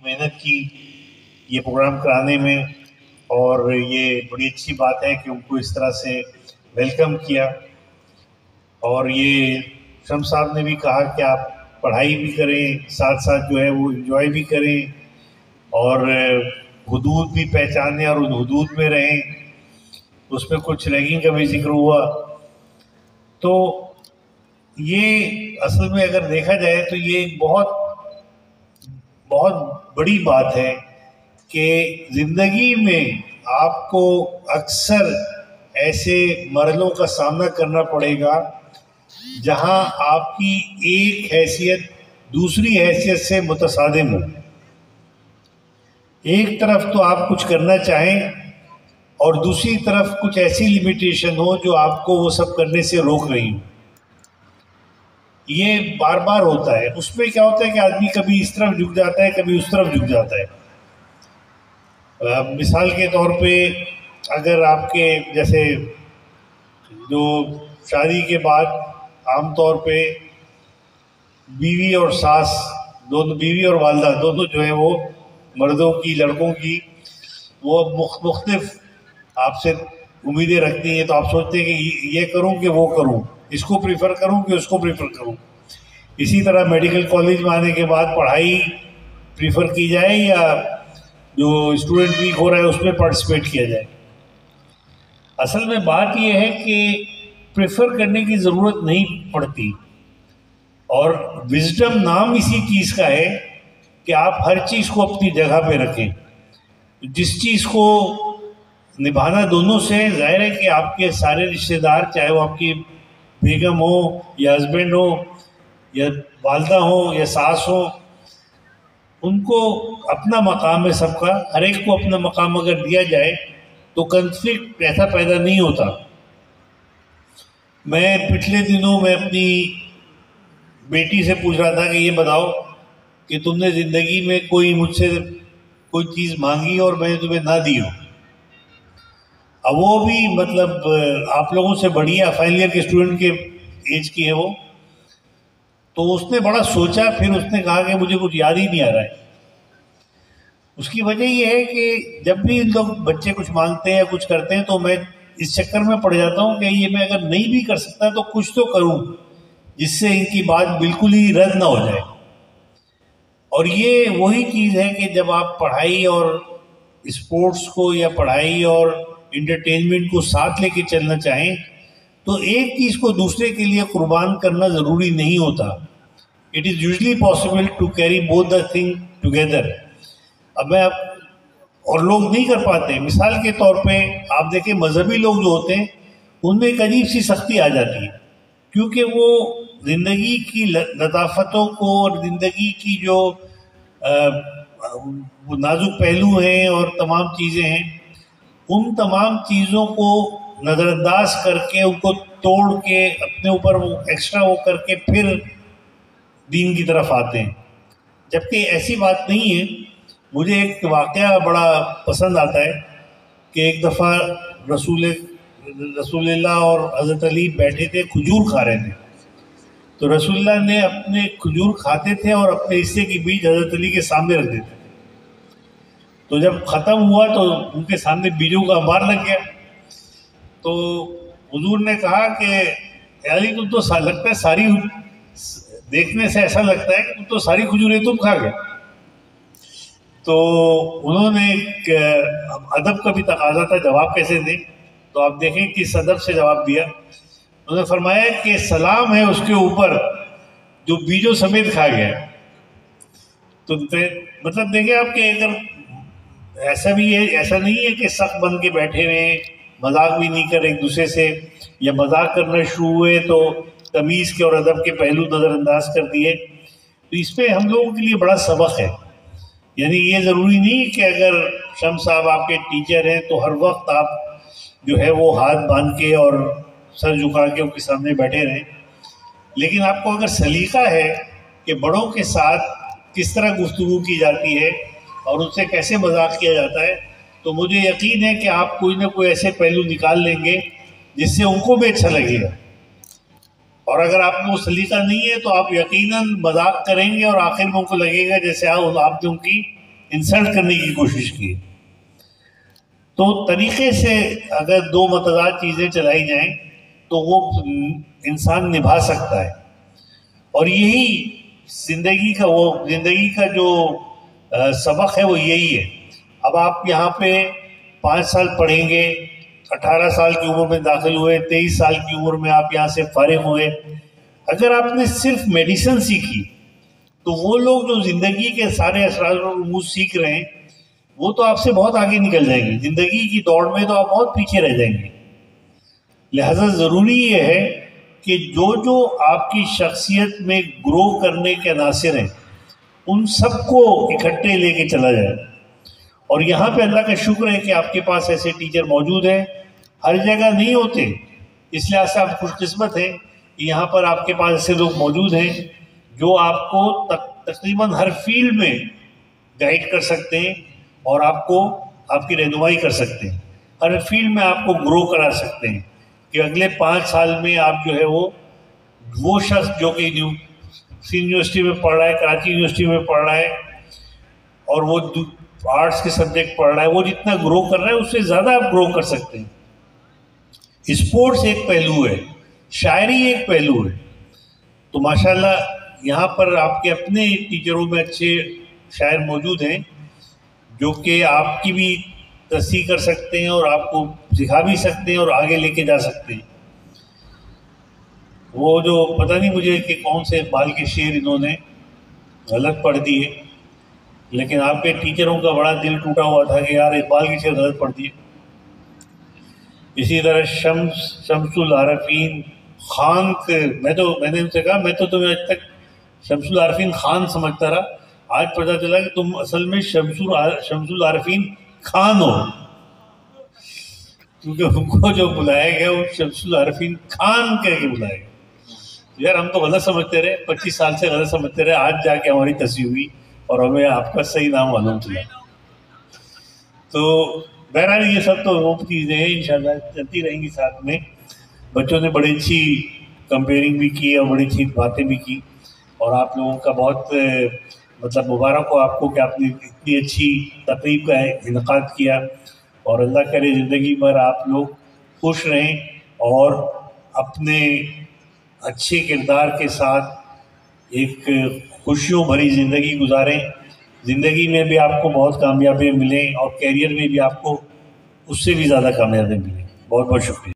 محنت کی یہ پروگرام کرانے میں، اور یہ بڑی اچھی بات ہے کہ ان کو اس طرح سے ویلکم کیا. اور یہ شمس صاحب نے بھی کہا کہ آپ پڑھائی بھی کریں، ساتھ ساتھ جو ہے وہ انجوائے بھی کریں، اور حدود بھی پہچانیں اور ان حدود میں رہیں. اس میں کچھ ریگنگ کا بھی ذکر ہوا. تو یہ اصل میں اگر دیکھا جائے تو یہ ایک بہت بڑی بات ہے کہ زندگی میں آپ کو اکثر ایسے مرحلوں کا سامنا کرنا پڑے گا جہاں آپ کی ایک حیثیت دوسری حیثیت سے متصادم ہو. ایک طرف تو آپ کچھ کرنا چاہیں اور دوسری طرف کچھ ایسی لمیٹیشن ہو جو آپ کو وہ سب کرنے سے روک رہی ہو. یہ بار بار ہوتا ہے. اس میں کیا ہوتا ہے کہ آدمی کبھی اس طرف جھک جاتا ہے، کبھی اس طرف جھک جاتا ہے. مثال کے طور پہ اگر آپ کے جیسے جو شادی کے بعد عام طور پہ بیوی اور ساس دونوں، بیوی اور والدہ دونوں جو ہیں وہ مردوں کی، لڑکوں کی، وہ مختلف آپ سے امیدیں رکھتی ہیں. تو آپ سوچتے ہیں کہ یہ کروں کہ وہ کروں، اس کو پریفر کروں کہ اس کو پریفر کروں. اسی طرح میڈیکل کالج میں آنے کے بعد پڑھائی پریفر کی جائے یا جو اسٹوڈنٹ ویک ہو رہا ہے اس میں پارٹیسپیٹ کیا جائے. اصل میں بات یہ ہے کہ پریفر کرنے کی ضرورت نہیں پڑتی، اور وزڈم نام اسی چیز کا ہے کہ آپ ہر چیز کو اپنی جگہ پہ رکھیں. جس چیز کو نبھانا دونوں سے، ظاہر ہے کہ آپ کے سارے رشتہ دار، چاہے وہ آپ کی بیگم ہو یا ہسبینڈ ہو یا والدہ ہو یا ساس ہو، ان کو اپنا مقام ہے سب کا. ہر ایک کو اپنا مقام اگر دیا جائے تو کنفلکٹ ایسا پیدا نہیں ہوتا. میں پچھلے دنوں میں اپنی بیٹی سے پوچھ رہا تھا کہ یہ بتاؤ کہ تم نے زندگی میں کوئی مجھ سے کوئی چیز مانگی اور میں نے تمہیں نہ دی ہو. اب وہ بھی مطلب آپ لوگوں سے بڑی ہے، فائنل ایئر کے اسٹوڈنٹ کے ایج کی ہے وہ. تو اس نے بڑا سوچا، پھر اس نے کہا کہ مجھے کچھ یاد ہی نہیں آ رہا ہے. اس کی وجہ یہ ہے کہ جب بھی ان لوگ بچے کچھ مانگتے ہیں یا کچھ کرتے ہیں تو میں اس چکر میں پڑ جاتا ہوں کہ یہ میں اگر نہیں بھی کر سکتا تو کچھ تو کروں جس سے ان کی بات بالکل ہی رد نہ ہو جائے. اور یہ وہی چیز ہے کہ جب آپ پڑھائی اور اسپورٹس کو یا پڑھائی اور انٹرٹینمنٹ کو ساتھ لے کے چلنا چاہیں تو ایک چیز کو دوسرے کے لیے قربان کرنا ضروری نہیں ہوتا. It is usually possible to carry both the thing together. اب اور لوگ نہیں کر پاتے. مثال کے طور پہ آپ دیکھیں مذہبی لوگ جو ہوتے ہیں ان میں ایک عجیب سی سختی آ جاتی ہے، کیونکہ وہ زندگی کی لطافتوں کو اور زندگی کی جو نازک پہلو ہیں اور تمام چیزیں ہیں، ان تمام چیزوں کو نظر انداز کر کے، ان کو توڑ کے، اپنے اوپر وہ ایکسٹرا وہ کر کے پھر دین کی طرف آتے ہیں. جبکہ ایسی بات نہیں ہے. مجھے ایک واقعہ بڑا پسند آتا ہے کہ ایک دفعہ رسول اللہ اور حضرت علی بیٹھے تھے، کھجور کھا رہے تھے. تو رسول اللہ نے اپنے کھجور کھاتے تھے اور اپنے حصے کی بیج حضرت علی کے سامنے رکھ دیتے تھے. تو جب ختم ہوا تو ان کے سامنے بیجوں کا انبار لگ گیا. تو حضور نے کہا کہ علی تم تو لگتا ہے ساری، دیکھنے سے ایسا لگتا ہے کہ تم تو ساری کھجوریں تم کھا گئے. تو انہوں نے ایک ادب کا بھی تقاضا تھا جواب کیسے دیں، تو آپ دیکھیں کس ادب سے جواب دیا. انہوں نے فرمایا کہ سلام ہے اس کے اوپر جو بیجوں سمیت کھا گیا. تو مطلب دیکھیں آپ کہ اگر ایسا بھی ہے، ایسا نہیں ہے کہ سخت بن کے بیٹھے ہوئے مذاق بھی نہیں کر ایک دوسرے سے، یا مذاق کرنا شروع ہوئے تو تمیز کے اور ادب کے پہلو نظر انداز کر دیے. تو اس پہ ہم لوگوں کے لیے بڑا سبق ہے. یعنی یہ ضروری نہیں کہ اگر شمس صاحب آپ کے ٹیچر ہیں تو ہر وقت آپ جو ہے وہ ہاتھ باندھ کے اور سر جھکا کے ان کے سامنے بیٹھے رہیں. لیکن آپ کو اگر سلیقہ ہے کہ بڑوں کے ساتھ کس طرح گفتگو کی جاتی ہے اور ان سے کیسے مذاق کیا جاتا ہے، تو مجھے یقین ہے کہ آپ کوئی نہ کوئی ایسے پہلو نکال لیں گے جس سے ان کو بھی اچھا لگے گا. اور اگر آپ کو سلیقہ نہیں ہے تو آپ یقیناً مذاق کریں گے اور آخر میں ان کو لگے گا جیسے آپ نے ان کی انسلٹ کرنے کی کوشش کی. تو طریقے سے اگر دو متضاد چیزیں چلائی جائیں تو وہ انسان نبھا سکتا ہے. اور یہی زندگی کا جو سبق ہے وہ یہی ہے. اب آپ یہاں پہ 5 سال پڑھیں گے، 18 سال کی عمر میں داخل ہوئے، 23 سال کی عمر میں آپ یہاں سے فارغ ہوئے. اگر آپ نے صرف میڈیسن سیکھی تو وہ لوگ جو زندگی کے سارے اسرار و رموز سیکھ رہے ہیں وہ تو آپ سے بہت آگے نکل جائیں گے. زندگی کی دوڑ میں تو آپ بہت پیچھے رہ جائیں گے. لہذا ضروری یہ ہے کہ جو آپ کی شخصیت میں گرو کرنے کے عناصر ہیں ان سب کو اکٹھے لے کے چلا جائے. اور یہاں پہ اللہ کا شکر ہے کہ آپ کے پاس ایسے ٹیچر موجود ہیں. ہر جگہ نہیں ہوتے، اس لحاظ سے آپ خوش قسمت ہیں کہ یہاں پر آپ کے پاس ایسے لوگ موجود ہیں جو آپ کو تقریباً ہر فیلڈ میں گائیڈ کر سکتے ہیں اور آپ کی رہنمائی کر سکتے ہیں. ہر فیلڈ میں آپ کو گرو کرا سکتے ہیں کہ اگلے 5 سال میں آپ جو ہے وہ شخص جو کہ یونیورسٹی میں پڑھ رہا ہے، کراچی یونیورسٹی میں پڑھ رہا ہے اور وہ آرٹس کے سبجیکٹ پڑھ رہا ہے، وہ جتنا گرو کر رہا ہے اس سے زیادہ آپ گرو کر سکتے ہیں. اسپورٹس ایک پہلو ہے، شاعری ایک پہلو ہے. تو ماشاءاللہ یہاں پر آپ کے اپنے ٹیچروں میں اچھے شاعر موجود ہیں جو کہ آپ کی بھی تصحیح کر سکتے ہیں اور آپ کو سکھا بھی سکتے ہیں اور آگے لے کے جا سکتے ہیں. وہ جو پتہ نہیں مجھے کہ کون سے اقبال کے شعر انہوں نے غلط پڑھ دیے، لیکن آپ کے ٹیچروں کا بڑا دل ٹوٹا ہوا تھا کہ یار اقبال کے شعر غلط پڑھ دیے. اسی طرح شمس العارفین خان میں نے ان سے کہا میں تو تمہیں آج تک شمس العارفین خان سمجھتا رہا، آج پتہ چلا کہ تم اصل میں شمس العارفین خان ہو، کیونکہ ان کو جو بلایا گیا وہ شمس العارفین خان کہہ کے بلایا گیا. یار ہم تو غلط سمجھتے رہے، 25 سال سے غلط سمجھتے رہے، آج جا کے ہماری تصحیح ہوئی اور ہمیں آپ کا صحیح نام معلوم چلا. تو بہرحال یہ سب تو وہ چیزیں ہیں انشاءاللہ چلتی رہیں گی ساتھ میں. بچوں نے بڑی اچھی کمپیئرنگ بھی کی اور بڑی اچھی باتیں بھی کی اور آپ لوگوں کا بہت مبارک ہو آپ کو کہ آپ نے اتنی اچھی تقریب کا انعقاد کیا. اور اللہ کرے زندگی بھر آپ لوگ خوش رہیں اور اپنے اچھے کردار کے ساتھ ایک خوشیوں بھری زندگی گزاریں. زندگی میں بھی آپ کو بہت کامیابی ملیں اور کیریئر میں بھی آپ کو اس سے بھی زیادہ کامیابی ملیں. بہت بہت شکریہ.